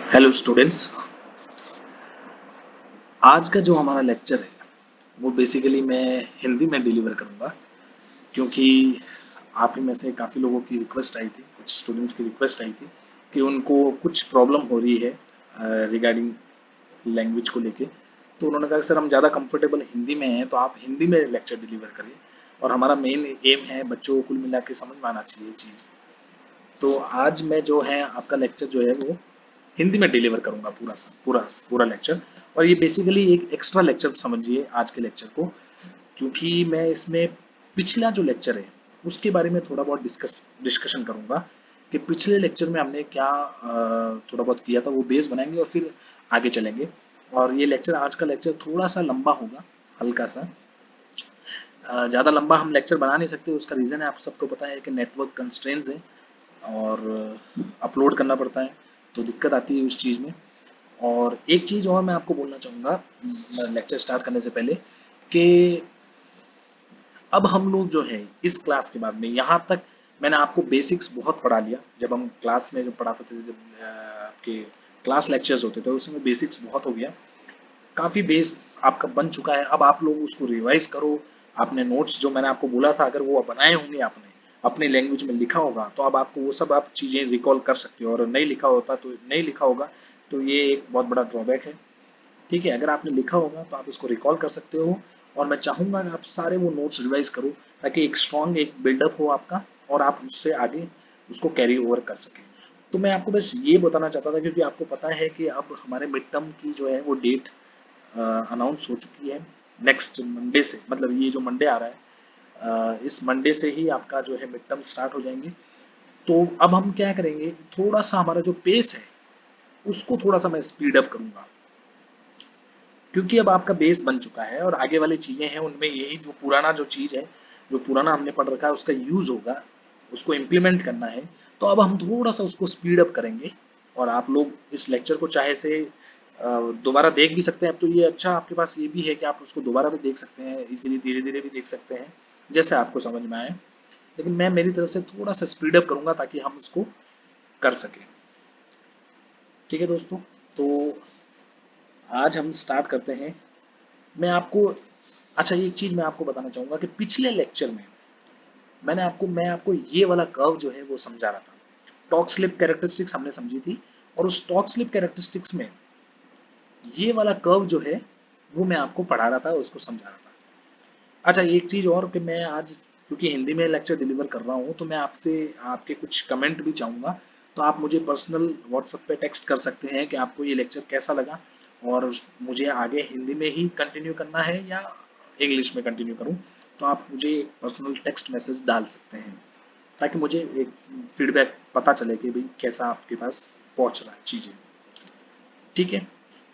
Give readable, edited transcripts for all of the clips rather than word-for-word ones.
Hello students. आज का जो हमारा लेक्चर है वो बेसिकली मैं हिंदी में डिलीवर करूंगा, क्योंकि आप ही में से काफ़ी लोगों की रिक्वेस्ट आई थी, कुछ स्टूडेंट्स की रिक्वेस्ट आई थी कि उनको कुछ प्रॉब्लम हो रही है रिगार्डिंग लैंग्वेज को लेके। तो उन्होंने कहा सर हम ज़्यादा कंफर्टेबल हिंदी में हैं तो आप हिंदी में लेक्चर डिलीवर करिए, और हमारा मेन एम है बच्चों को कुल मिला के समझ में आना चाहिए चीज़। तो आज मैं जो है आपका लेक्चर जो है वो हिंदी में डिलीवर करूंगा, पूरा लेक्चर। और ये बेसिकली एक एक्स्ट्रा लेक्चर समझिए आज के लेक्चर को, क्योंकि मैं इसमें पिछला जो लेक्चर है उसके बारे में थोड़ा बहुत डिस्कशन करूंगा कि पिछले लेक्चर में हमने क्या थोड़ा बहुत किया था, वो बेस बनाएंगे और फिर आगे चलेंगे। और ये लेक्चर, आज का लेक्चर थोड़ा सा लंबा होगा, हल्का सा। ज़्यादा लंबा हम लेक्चर बना नहीं सकते, उसका रीज़न है आप सबको पता है कि नेटवर्क कंस्ट्रेंट्स है और अपलोड करना पड़ता है, तो दिक्कत आती है उस चीज़ में। और एक चीज़ और मैं आपको बोलना चाहूँगा लेक्चर स्टार्ट करने से पहले, कि अब हम लोग जो है इस क्लास के बाद में यहाँ तक मैंने आपको बेसिक्स बहुत पढ़ा लिया। जब हम क्लास में जब पढ़ाते थे, जब आपके क्लास लेक्चर्स होते थे उसमें बेसिक्स बहुत हो गया, काफ़ी बेस आपका बन चुका है। अब आप लोग उसको रिवाइज करो। आपने नोट्स जो मैंने आपको बोला था अगर वो बनाए होंगे आपने, अपनी लैंग्वेज में लिखा होगा, तो अब आपको वो सब आप चीज़ें रिकॉल कर सकते हो। और नहीं लिखा होता तो नहीं लिखा होगा तो ये एक बहुत बड़ा ड्रॉबैक है। ठीक है, अगर आपने लिखा होगा तो आप इसको रिकॉल कर सकते हो। और मैं चाहूँगा कि आप सारे वो नोट्स रिवाइज करो, ताकि एक स्ट्रॉन्ग एक बिल्डअप हो आपका, और आप उससे आगे उसको कैरी ओवर कर सकें। तो मैं आपको बस ये बताना चाहता था, क्योंकि आपको पता है कि अब हमारे मिड टर्म की जो है वो डेट अनाउंस हो चुकी है। नेक्स्ट मंडे से, मतलब ये जो मंडे आ रहा है, इस मंडे से ही आपका जो है मिड टर्म स्टार्ट हो जाएंगे। तो अब हम क्या करेंगे, थोड़ा सा हमारा जो पेस है उसको थोड़ा सा मैं स्पीड अप करूंगा, क्योंकि अब आपका बेस बन चुका है और आगे वाली चीजें हैं उनमें यही जो पुराना जो चीज है, जो पुराना हमने पढ़ रखा है उसका यूज होगा, उसको इम्प्लीमेंट करना है। तो अब हम थोड़ा सा उसको स्पीड अप करेंगे। और आप लोग इस लेक्चर को चाहे से दोबारा देख भी सकते हैं। अब तो ये अच्छा आपके पास ये भी है कि आप उसको दोबारा भी देख सकते हैं, इजीली धीरे धीरे भी देख सकते हैं, जैसे आपको समझ में आए। लेकिन मैं मेरी तरफ से थोड़ा सा स्पीड अप करूंगा ताकि हम उसको कर सकें। ठीक है दोस्तों, तो आज हम स्टार्ट करते हैं। मैं आपको, अच्छा एक चीज मैं आपको बताना चाहूंगा कि पिछले लेक्चर में मैं आपको ये वाला कर्व जो है वो समझा रहा था। टॉर्क स्लिप कैरेक्टरिस्टिक्स हमने समझी थी, और उस टॉर्क स्लिप कैरेक्टरिस्टिक्स में ये वाला कर्व जो है वो मैं आपको पढ़ा रहा था, उसको समझा रहा था। अच्छा एक चीज और कि मैं आज, क्योंकि हिंदी में लेक्चर डिलीवर कर रहा हूँ, तो मैं आपसे आपके कुछ कमेंट भी चाहूंगा। तो आप मुझे पर्सनल व्हाट्सएप पे टेक्स्ट कर सकते हैं कि आपको ये लेक्चर कैसा लगा, और मुझे आगे हिंदी में ही कंटिन्यू करना है या इंग्लिश में कंटिन्यू करूँ। तो आप मुझे एक पर्सनल टेक्स्ट मैसेज डाल सकते हैं, ताकि मुझे एक फीडबैक पता चले कि भाई कैसा आपके पास पहुंच रहा है चीजें। ठीक है।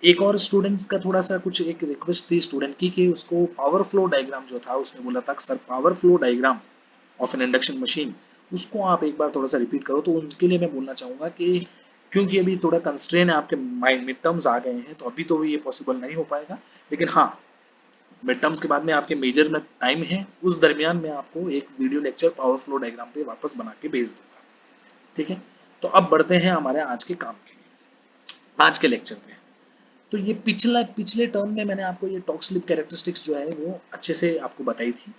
एक और स्टूडेंट्स का थोड़ा सा कुछ एक रिक्वेस्ट थी स्टूडेंट की, कि उसको पावर फ्लो डायग्राम जो था उसने बोला था sir power flow diagram of N induction machine, उसको आप एक बार थोड़ा सा रिपीट करो। तो उनके लिए मैं बोलना चाहूंगा कि क्योंकि अभी थोड़ा कंस्ट्रेन है, आपके माइंड मिड टर्म्स आ गए हैं, तो अभी तो ये पॉसिबल नहीं हो पाएगा। लेकिन हाँ, मिड टर्म्स के बाद में आपके मेजर में टाइम है, उस दरमियान मैं आपको एक video lecture power flow diagram पे वापस बना के भेज दूंगा। ठीक है। तो अब बढ़ते हैं हमारे आज के काम के लिए, आज के लेक्चर पे। तो ये पिछले टर्म में मैंने आपको ये टॉक स्लिप कैरेक्टरिस्टिक्स जो है वो अच्छे से आपको बताई थी।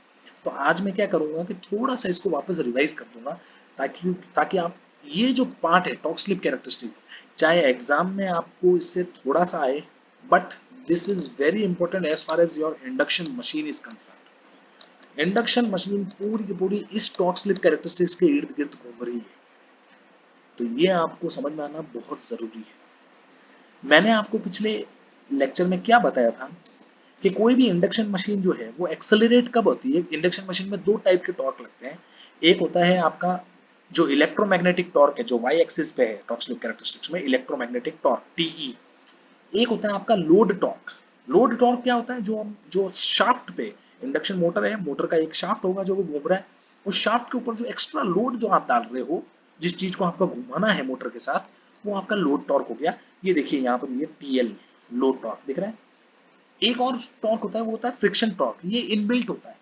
तो आज मैं क्या करूंगा कि थोड़ा सा इसको वापस रिवाइज कर दूंगा, ताकि ताकि आप ये जो पार्ट है टॉक स्लिप कैरेक्टरिस्टिक्स, चाहे एग्जाम में आपको इससे थोड़ा सा आए, but this is very important as far as your induction machine is concern. Induction machine पूरी की पूरी इस टॉक स्लिप कैरेक्टरिस्टिक्स के इर्द गिर्द घूम रही है। तो ये आपको समझ में आना बहुत जरूरी है। मैंने आपको पिछले लेक्चर में क्या बताया था कि कोई भी इंडक्शन मशीन जो है वो एक्सेलरेट कब होती है। इंडक्शन मशीन में दो टाइप के टॉर्क लगते हैं। एक होता है आपका जो इलेक्ट्रोमैग्नेटिक टॉर्क है, जो वाई एक्सिस पे है टॉर्क स्लिप कैरेक्टरिस्टिक्स में, इलेक्ट्रोमैग्नेटिक टॉर्क टीई। एक होता है आपका लोड टॉर्क। लोड टॉर्क क्या होता है, जो जो शाफ्ट पे, इंडक्शन मोटर है, मोटर का एक शाफ्ट होगा जो वो घूम रहा है, उस शाफ्ट के ऊपर जो एक्स्ट्रा लोड जो आप डाल रहे हो, जिस चीज को आपका घुमाना है मोटर के साथ, वो आपका लोड टॉर्क हो गया। ये देखिए यहाँ पर ये टीएल लोड टॉर्क दिख रहा है। एक और टॉर्क होता है, वो होता है फ्रिक्शन टॉर्क। ये इनबिल्ट होता है।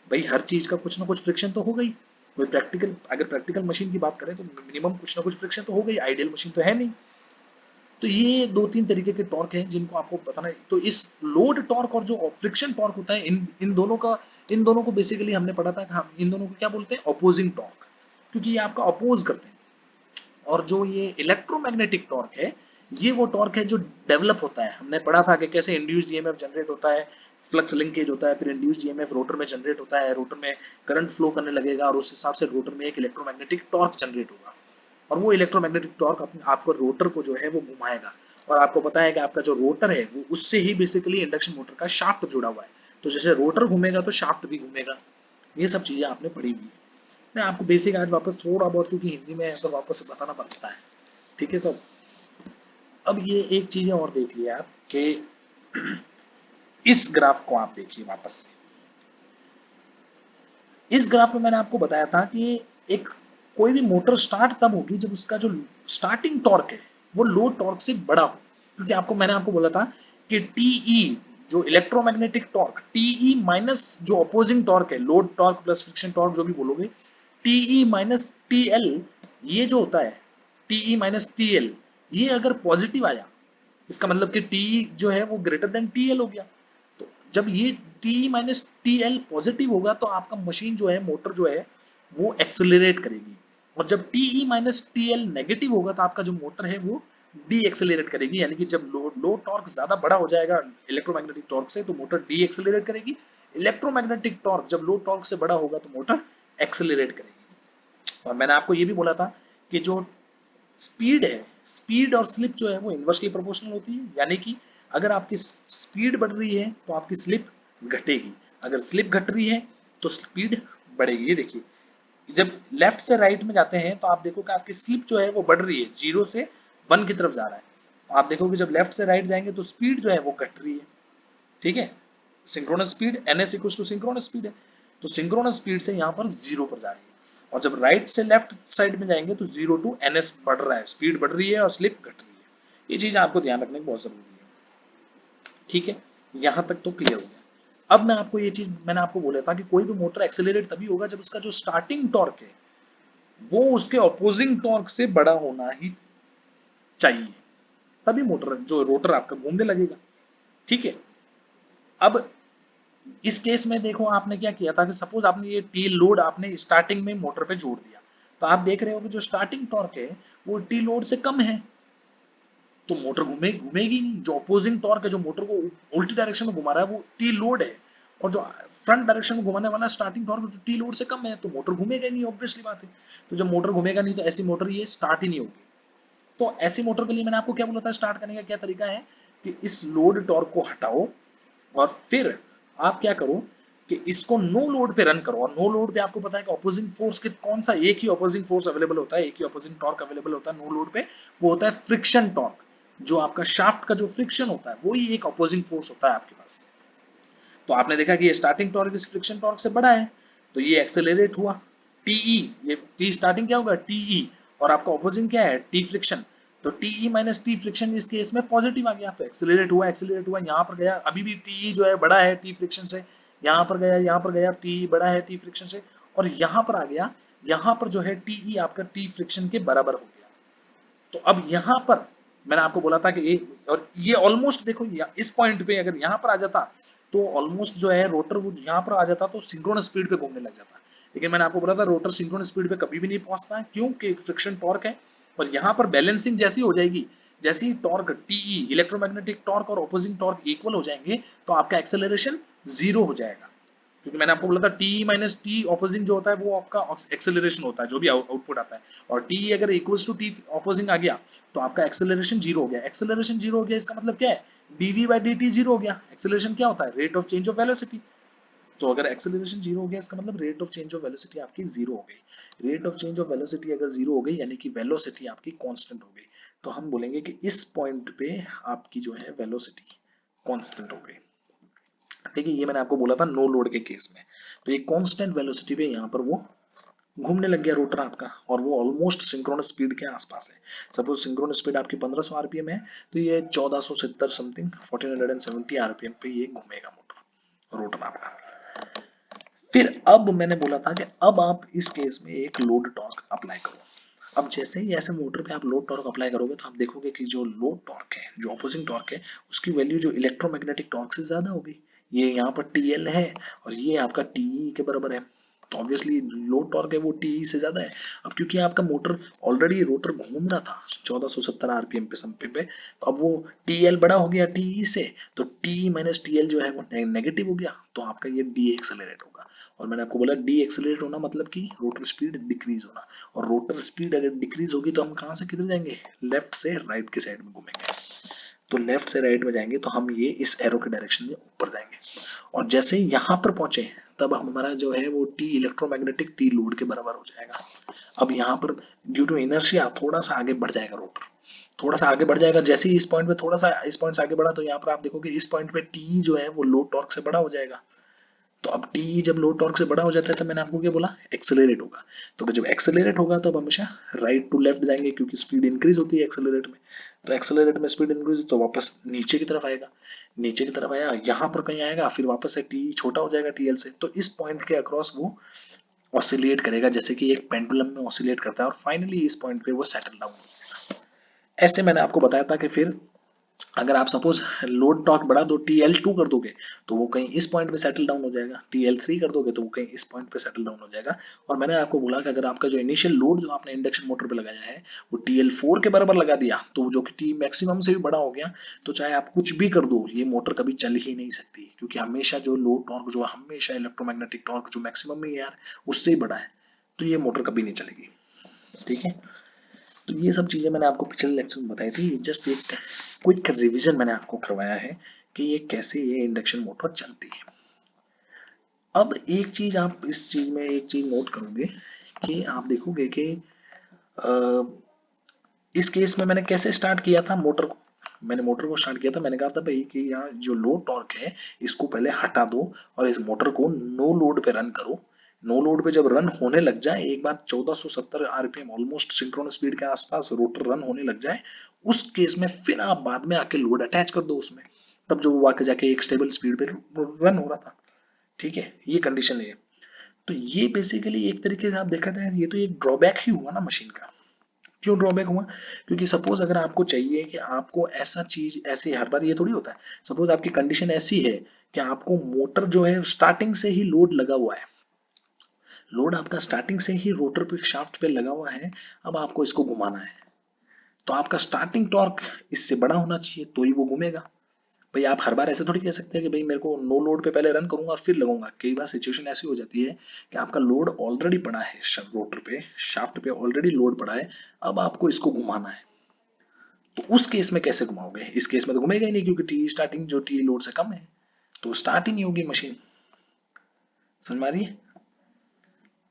भाई हर चीज का कुछ ना कुछ फ्रिक्शन तो हो गई। कोई प्रैक्टिकल, अगर प्रैक्टिकल मशीन की बात करें तो मिनिमम कुछ ना कुछ फ्रिक्शन तो हो गई, आइडियल मशीन तो है नहीं। तो ये 2-3 तरीके के टॉर्क हैं जिनको आपको बताना है। तो इस लोड टॉर्क और जो फ्रिक्शन टॉर्क होता है, इन दोनों को बेसिकली हमने पढ़ा था कि हम इन दोनों को क्या बोलते हैं, अपोजिंग टॉर्क, क्योंकि ये आपका अपोज करते हैं। और जो ये इलेक्ट्रोमैग्नेटिक टॉर्क है, ये वो टॉर्क है जो डेवलप होता है। हमने पढ़ा था कि कैसे इंड्यूस्ड ईएमएफ जनरेट होता है, फ्लक्स लिंकेज होता है, फिर इंड्यूस्ड ईएमएफ रोटर में जनरेट होता है, रोटर में करंट फ्लो करने लगेगा और उस हिसाब से रोटर में एक इलेक्ट्रोमैग्नेटिक टॉर्क जनरेट होगा, और वो इलेक्ट्रोमैग्नेटिक टॉर्क आपको रोटर को जो है वो घुमाएगा। और आपको पता है कि आपका जो रोटर है वो उससे ही बेसिकली इंडक्शन मोटर का शाफ्ट जुड़ा हुआ है, तो जैसे रोटर घूमेगा तो शाफ्ट भी घूमेगा। ये सब चीजें आपने पढ़ी हुई है। मैं आपको बेसिक आज वापस थोड़ा बहुत, क्योंकि हिंदी में है तो वापस बताना पड़ता है, ठीक है सब। अब ये एक चीजें और देख लिया आप कि इस ग्राफ को आप देखिए वापस से। इस ग्राफ में मैंने आपको बताया था कि एक कोई भी मोटर स्टार्ट तब होगी जब उसका जो स्टार्टिंग टॉर्क है वो लोड टॉर्क से बड़ा हो, क्योंकि मैंने आपको बोला था कि टीई जो इलेक्ट्रोमैग्नेटिक टॉर्क, टीई माइनस जो अपोजिंग टॉर्क है, load torque plus friction torque जो भी बोलोगे, टीई माइनस टीएल, ये जो होता है टीई माइनस टीएल, ये अगर पॉजिटिव आया, इसका मतलब कि टी जो है वो ग्रेटर देन टीएल हो गया। तो जब ये T minus T L positive होगा तो आपका मशीन जो है, मोटर जो है वो एक्सेलरेट करेगी, और जब T minus T L negative होगा तो आपका जो मोटर है वो डी एक्सेलरेट करेगी। यानी कि जब लोड टॉर्क ज्यादा बड़ा हो जाएगा इलेक्ट्रोमैग्नेटिक टॉर्क से तो मोटर डी एक्सेलरेट करेगी, इलेक्ट्रोमैग्नेटिक टॉर्क जब लोड टॉर्क से बड़ा होगा तो मोटर एक्सेलरेट करेगी। और मैंने आपको ये भी बोला था कि जो स्पीड है, स्पीड और स्लिप जो है वो इन्वर्सली प्रोपोर्शनल होती है, यानी कि अगर आपकी स्पीड बढ़ रही है तो आपकी स्लिप घटेगी, अगर स्लिप घट रही है तो स्पीड बढ़ेगी। ये देखिए, जब लेफ्ट से राइट में जाते हैं तो आप देखो कि आपकी स्लिप जो है वो बढ़ रही है, 0 से 1 की तरफ जा रहा है। तो आप देखोगे जब लेफ्ट से राइट जाएंगे तो स्पीड जो है वो घट रही है, ठीक है। Synchronous speed ns equal to synchronous speed है, तो सिंक्रोनस स्पीड से यहाँ पर 0 पर जा रही है। और जब राइट से लेफ्ट साइड में जाएंगे तो 0 टू ns बढ़ रहा है, स्पीड बढ़ रही है और स्लिप घट रही है। ये चीज आपको ध्यान रखने की बहुत जरूरी है, ठीक है। यहाँ तक तो क्लियर हो गया। अब मैं आपको ये चीज मैंने आपको बोला था कि कोई भी मोटर एक्सेलरेट तभी होगा जब उसका जो स्टार्टिंग टॉर्क है वो उसके अपोजिंग टॉर्क से बड़ा होना ही चाहिए, तभी मोटर जो रोटर आपका घूमने लगेगा, ठीक है। अब इस केस में देखो आपने क्या किया था कि सपोज आपने ये टी लोड आपने स्टार्टिंग में मोटर पे जोड़ दिया, तो आप देख रहे हो कि जो स्टार्टिंग टॉर्क है वो टी लोड से कम है, तो मोटर घूमेगी नहीं। जो अपोजिंग टॉर्क है जो मोटर को उल्टी डायरेक्शन में घुमा रहा है वो टी लोड है, और जो फ्रंट डायरेक्शन में घुमाने वाला स्टार्टिंग टॉर्क जो टी लोड से कम है तो मोटर घूमेगा नहीं, ऑब्वियसली बात है। तो जब मोटर घूमेगा नहीं तो ऐसी मोटर ये स्टार्ट ही नहीं होगी। तो ऐसी मोटर के लिए मैंने आपको क्या बोला था, स्टार्ट करने का क्या तरीका है कि इस लोड टॉर्क को हटाओ और फिर आप क्या करो कि इसको नो लोड पे रन करो। और नो लोड पे आपको पता है कि ऑपोजिंग फोर्स के कौन सा, एक ही ऑपोजिंग फोर्स अवेलेबल होता है, एक ही ऑपोजिंग टॉर्क अवेलेबल होता है नो लोड पे, वो होता है फ्रिक्शन टॉर्क। जो आपका शाफ्ट का जो फ्रिक्शन होता है वो ही एक ऑपोजिंग फोर्स होता है आपके पास। तो आपने देखा कि ये स्टार्टिंग टॉर्क इस फ्रिक्शन टॉर्क से बड़ा है तो ये एक्सेलरेट हुआ, टीई, ये टी स्टार्टिंग क्या होगा टीई, और आपका ऑपोजिंग क्या है टी फ्रिक्शन, तो टीई माइनस टी फ्रिक्शन इस केस में पॉजिटिव आ गया तो एक्सेलरेट हुआ, एक्सेलरेट हुआ, यहाँ पर गया, अभी भी टीई जो है बड़ा है टी फ्रिक्शन से, यहाँ पर गया, यहाँ पर गया, टीई बड़ा है टी फ्रिक्शन से, और यहाँ पर आ गया, यहाँ पर जो है टीई आपका टी फ्रिक्शन के बराबर हो गया। तो अब यहाँ पर मैंने आपको बोला था कि ये, और ये ऑलमोस्ट देखो इस पॉइंट पे अगर यहाँ पर आ जाता तो ऑलमोस्ट जो है रोटर वो यहाँ पर आ जाता तो सिंक्रोनस स्पीड पे घूमने लग जाता। लेकिन मैंने आपको बोला था रोटर सिंक्रोनस स्पीड पे कभी भी नहीं पहुंचता, क्योंकि फ्रिक्शन टॉर्क है। और यहाँ पर बैलेंसिंग जैसी हो जाएगी, जैसी टॉर्क टीई इलेक्ट्रोमैग्नेटिक टॉर्क और ऑपोजिंग टॉर्क इक्वल हो जाएंगे तो आपका एक्सेलरेशन 0 हो जाएगा। क्योंकि मैंने आपको बोला था टी माइनस टी ऑपोजिंग जो होता है वो आपका एक्सेलरेशन होता है, जो भी आउटपुट आता है, और टी अगर इक्वल्स टू टी ऑपोजिंग आ गया तो आपका एक्सेलरेशन 0 हो गया। एक्सेलरेशन 0 हो गया इसका मतलब क्या है, dv बाई dt 0 हो गया। एक्सेलरेशन क्या होता है, rate of change of velocity. तो अगर एक्सेलरेशन 0 हो गया इसका मतलब rate of change of velocity आपकी 0 हो गई। Rate of change of velocity अगर 0 हो गई यानी कि वेलोसिटी आपकी कांस्टेंट हो गई, तो हम बोलेंगे कि इस पॉइंट पे आपकी जो है वेलोसिटी कांस्टेंट हो गई, ठीक है। ये मैंने आपको बोला था नो लोड के केस में। तो ये कांस्टेंट वेलोसिटी पे यहाँ पर वो घूमने लग गया रोटर आपका, और वो ऑलमोस्ट सिंक्रोनस स्पीड के आसपास है। सपोज सिंक्रोनस स्पीड आपकी 1500 आरपीएम है तो ये 1470 समथिंग 1470 आरपीएम पे ये घूमेगा मोटर, रोटर आपका। फिर अब मैंने बोला था कि अब आप इस केस में एक लोड टॉर्क अप्लाई करो। अब जैसे ही ऐसे मोटर पे आप लोड टॉर्क अप्लाई करोगे तो आप देखोगे कि जो लोड टॉर्क है, जो ऑपोजिंग टॉर्क है, उसकी वैल्यू जो इलेक्ट्रोमैग्नेटिक टॉर्क से ज्यादा होगी। ये यहाँ पर टीएल है और ये आपका टीई के बराबर है, तो ऑब्वियसली लोड टॉर्क है वो टीई से ज्यादा है। अब क्योंकि आपका मोटर ऑलरेडी रोटर घूम रहा था 1470 आरपीएम पे समथिंग पे, तो अब वो टीएल बड़ा हो गया टीई से, तो टी माइनस टीएल जो है वो नेगेटिव हो गया, तो आपका ये डी एक्सेलरेट होगा। और मैंने आपको बोला डी एक्सेलरेट होना मतलब कि रोटर स्पीड डिक्रीज होना, और रोटर स्पीड अगर डिक्रीज होगी तो हम कहाँ से किधर जाएंगे, लेफ्ट से राइट की साइड में घूमेंगे। तो लेफ्ट से राइट में जाएंगे तो हम ये इस एरो के डायरेक्शन में ऊपर जाएंगे, और जैसे ही यहाँ पर पहुंचे तब हमारा जो है वो टी इलेक्ट्रोमैग्नेटिक टी लोड के बराबर हो जाएगा। अब यहाँ पर ड्यू टू इनर्शिया थोड़ा सा आगे बढ़ जाएगा रोटर, थोड़ा सा आगे बढ़ जाएगा। जैसे ही इस पॉइंट पे थोड़ा सा इस पॉइंट से आगे बढ़ा तो यहाँ पर आप देखोगे इस पॉइंट पे टी जो है वो लोड टॉर्क से बड़ा हो जाएगा। तो अब टी जब लोड टॉर्क से बड़ा हो जाता है तो मैंने आपको क्या बोला, एक्सेलरेट होगा। तो जब एक्सेलरेट होगा तो अब हमेशा राइट टू लेफ्ट जाएंगे क्योंकि स्पीड इंक्रीज होती है एक्सेलरेट में। तो एक्सेलरेट में स्पीड इंक्रीज तो वापस नीचे की तरफ आएगा, नीचे की तरफ आया यहाँ पर कहीं आएगा, फिर वापस से टी छोटा हो जाएगा टीएल से, तो इस पॉइंट के अक्रॉस वो ऑसिलेट करेगा जैसे कि एक पेंडुलम में ऑसिलेट करता है, और फाइनली इस पॉइंट पे वो सेटल डाउन हो जाएगा। ऐसे मैंने आपको बताया था कि फिर अगर आप सपोज लोड टॉर्क बढ़ा दो TL2 कर दोगे तो वो कहीं इस पॉइंट पे सेटल डाउन हो जाएगा, TL3 कर दोगे तो वो कहीं इस पॉइंट पे सेटल डाउन हो जाएगा। और मैंने आपको बोला कि अगर आपका जो इनिशियल लोड जो आपने इंडक्शन मोटर पे लगाया है वो TL4 के बराबर लगा दिया तो जो कि T मैक्सिमम से भी बड़ा हो गया, तो चाहे आप कुछ भी कर दो ये मोटर कभी चल ही नहीं सकती, क्योंकि हमेशा जो लोड टॉर्क जो हमेशा इलेक्ट्रोमैग्नेटिक टॉर्क जो मैक्सिमम में यार उससे ही बड़ा है, तो ये मोटर कभी नहीं चलेगी। ठीक है, तो ये सब चीजें मैंने आपको पिछले लेक्चर में बताई थी, जस्ट एक क्विक रिवीजन मैंने आपको करवाया है कि ये कैसे ये इंडक्शन मोटर चलती है। अब एक चीज आप इस चीज में एक चीज नोट करोगे कि आप देखोगे कि इस केस में मैंने कैसे स्टार्ट किया था मोटर को, मैंने मोटर को स्टार्ट किया था, मैंने कहा था भाई कि यहाँ जो लोड टॉर्क है इसको पहले हटा दो और इस मोटर को नो लोड पे रन करो। नो लोड पे जब रन होने लग जाए एक बार 1470 आरपीएम ऑलमोस्ट सिंक्रोनस स्पीड के आसपास रोटर रन होने लग जाए, उस केस में फिर आप बाद में आके लोड अटैच कर दो उसमें, तब जो वो आके जाके एक स्टेबल स्पीड पे रन हो रहा था। ठीक है, ये कंडीशन है। तो ये बेसिकली एक तरीके से आप देखा जाए ये तो एक ड्रॉबैक ही हुआ ना मशीन का। क्यों ड्रॉबैक हुआ, क्योंकि सपोज अगर आपको चाहिए कि आपको ऐसा चीज ऐसे हर बार ये थोड़ी होता है, सपोज आपकी कंडीशन ऐसी है कि आपको मोटर जो है स्टार्टिंग से ही लोड लगा हुआ है, लोड आपका स्टार्टिंग से ही रोटर पे शाफ्ट पे लगा हुआ है, अब आपको इसको घुमाना है तो आपका स्टार्टिंग टॉर्क इससे बड़ा होना चाहिए तो ही वो घूमेगा। भाई आप हर बार ऐसे थोड़ी कह सकते हैं कि भाई मेरे को नो लोड पे पहले रन करूंगा और फिर लगूंगा, कई बार सिचुएशन ऐसी हो जाती है कि आपका लोड ऑलरेडी पड़ा है रोटर पे शाफ्ट पे ऑलरेडी लोड पड़ा है, अब आपको इसको घुमाना है, तो उस केस में कैसे घुमाओगे, इस केस में तो घूमेगा ही नहीं क्योंकि टी स्टार्टिंग जो टी लोड से कम है, तो स्टार्ट ही नहीं होगी मशीन। समझ में आ रही है,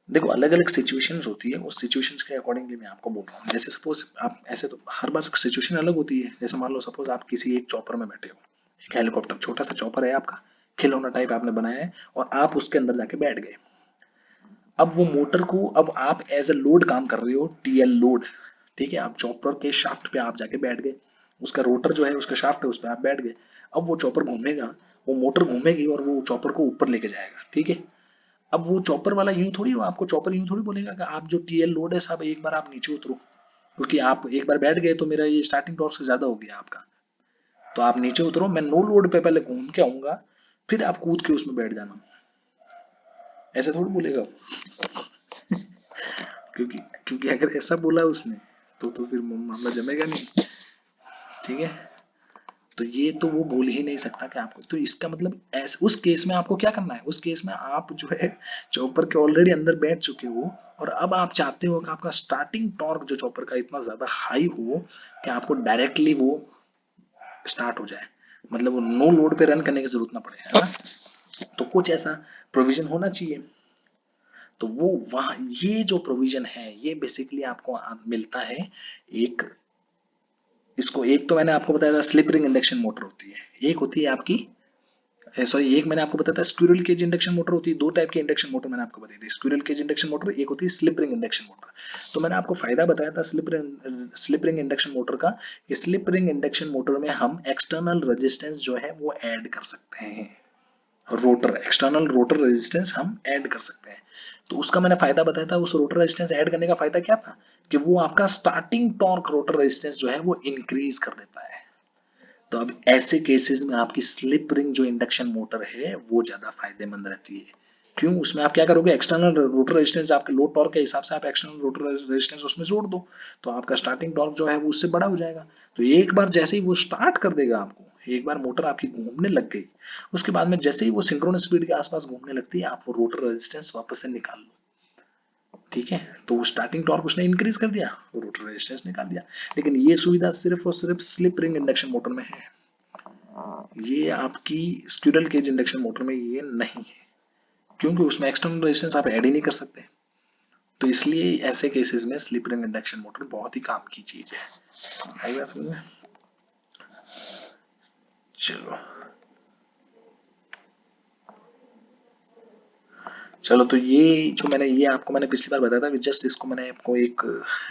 देखो अलग अलग सिचुएशंस होती है, उस सिचुएशंस के अकॉर्डिंगली मैं आपको बोल रहा हूँ। जैसे सपोज आप ऐसे तो हर बार सिचुएशन अलग होती है, जैसे मान लो सपोज आप किसी एक चॉपर में बैठे हो, एक हेलीकॉप्टर छोटा सा चॉपर है आपका, खिलौना टाइप आपने बनाया है और आप उसके अंदर जाके बैठ गए। अब वो मोटर को अब आप एज ए लोड काम कर रहे हो, टीएल लोड। ठीक है, आप चॉपर के शाफ्ट पे आप जाके बैठ गए, उसका रोटर जो है उसका शाफ्ट है उस पर आप बैठ गए। अब वो चॉपर घूमेगा, वो मोटर घूमेगी और वो चॉपर को ऊपर लेके जाएगा। ठीक है, अब वो चॉपर वाला यूं थोड़ी हो, आपको चॉपर यूं थोड़ी बोलेगा कि आप जो टीएल लोड है साहब एक बार आप नीचे उतरो, क्योंकि आप एक बार बैठ गए तो मेरा ये स्टार्टिंग टॉर्क से ज्यादा हो गया आपका, तो आप नीचे उतरो, मैं नो लोड पे पहले घूम के आऊंगा फिर आप कूद के उसमें बैठ जाना, ऐसे थोड़ी बोलेगा। क्योंकि क्योंकि अगर ऐसा बोला उसने तो फिर मामला जमेगा नहीं। ठीक है, तो ये तो वो बोल ही नहीं सकता कि आपको, तो इसका मतलब ऐसे उस केस में आपको क्या करना है, उस केस में आप जो है चॉपर के ऑलरेडी अंदर बैठ चुके हो और अब आप चाहते हो कि आपका स्टार्टिंग टॉर्क जो चॉपर का इतना ज्यादा हाई हो कि आपको डायरेक्टली वो स्टार्ट हो जाए, मतलब वो नो लोड पे रन करने की जरूरत ना पड़े, है ना। तो कुछ ऐसा प्रोविजन होना चाहिए, तो वो वहां ये जो प्रोविजन है ये बेसिकली आपको मिलता है एक, इसको एक तो मैंने आपको बताया था स्लिप रिंग इंडक्शन मोटर होती है, एक होती है आपकी सॉरी एक मैंने आपको बताया था स्क्विरल केज इंडक्शन मोटर होती है, दो टाइप की इंडक्शन मोटर मैंने आपको बताई थी, स्क्विरल केज इंडक्शन मोटर, एक होती है स्लिप रिंग इंडक्शन मोटर। तो मैंने आपको फायदा बताया था स्लिप रिंग इंडक्शन मोटर का, कि स्लिप रिंग इंडक्शन मोटर में हम एक्सटर्नल रेजिस्टेंस जो है वो ऐड कर सकते हैं, रोटर एक्सटर्नल रोटर रेजिस्टेंस हम ऐड कर सकते हैं। तो उसका मैंने फायदा बताया था, उस रोटर रेजिस्टेंस ऐड करने का फायदा क्या था कि वो आपका स्टार्टिंग टॉर्क रोटर रेजिस्टेंस जो है वो इंक्रीज कर देता है। तो अब ऐसे केसेस में आपकी स्लिप रिंग जो इंडक्शन मोटर है वो ज्यादा फायदेमंद रहती है। क्यों? उसमें आप क्या करोगे, एक्सटर्नल रोटर रेजिस्टेंस आपके लोड टॉर्क के हिसाब से आप एक्सटर्नल रोटर रेजिस्टेंस उसमें जोड़ दो, तो आपका स्टार्टिंग टॉर्क जो है वो उससे बड़ा हो जाएगा। तो एक बार जैसे ही वो स्टार्ट कर देगा आपको, एक बार मोटर आपकी घूमने लग गई, उसके बाद में जैसे ही वो सिंक्रोनस स्पीड के आसपास घूमने लगती है, आप वो रोटर रेजिस्टेंस वापस से निकाल लो। ठीक है, तो स्टार्टिंग टॉर्क उसने इंक्रीज कर दिया, रोटर रेजिस्टेंस निकाल दिया। लेकिन ये सुविधा सिर्फ और सिर्फ स्लिप रिंग इंडक्शन मोटर में है, ये आपकी स्क्विरल केज इंडक्शन मोटर में ये नहीं है, क्योंकि उसमें एक्सटर्नल रेजिस्टेंस आप ऐड ही नहीं कर सकते। तो इसलिए ऐसे केसेस में स्लिप रिंग इंडक्शन मोटर बहुत ही काम की चीज है। आई बात समझ में? चलो चलो, तो ये जो मैंने ये आपको मैंने पिछली बार बताया था, जस्ट इसको मैंने आपको एक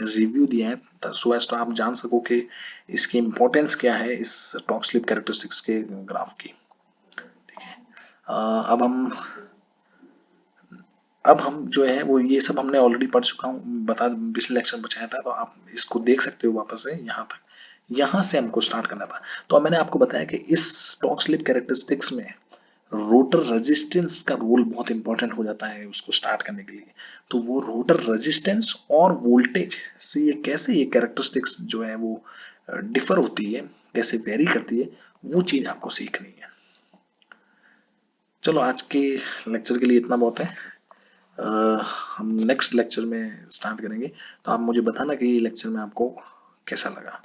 रिव्यू दिया है सो एज तो आप जान सको कि इसकी इंपॉर्टेंस क्या है इस टॉर्क स्लिप कैरेक्टरिस्टिक्स के ग्राफ की। ठीक है, अब हम जो है वो ये सब हमने ऑलरेडी पढ़ चुका हूँ, बता पिछले लेक्चर में बचाया था, तो आप इसको देख सकते हो वापस से यहाँ तक। यहाँ से हमको स्टार्ट करना था। तो अब मैंने आपको बताया कि इस टॉर्क स्लिप कैरेक्टरिस्टिक्स में रोटर रेजिस्टेंस का रोल बहुत इंपॉर्टेंट हो जाता है उसको स्टार्ट करने के लिए। तो वो रोटर रेजिस्टेंस और वोल्टेज से ये कैसे ये कैरेक्टरिस्टिक्स जो है वो डिफर होती है, कैसे वेरी करती है, वो चीज आपको सीखनी है। चलो, आज के लेक्चर के लिए इतना बहुत है। हम नेक्स्ट लेक्चर में स्टार्ट करेंगे, तो आप मुझे बताना कि ये लेक्चर में आपको कैसा लगा।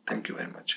Thank you very much.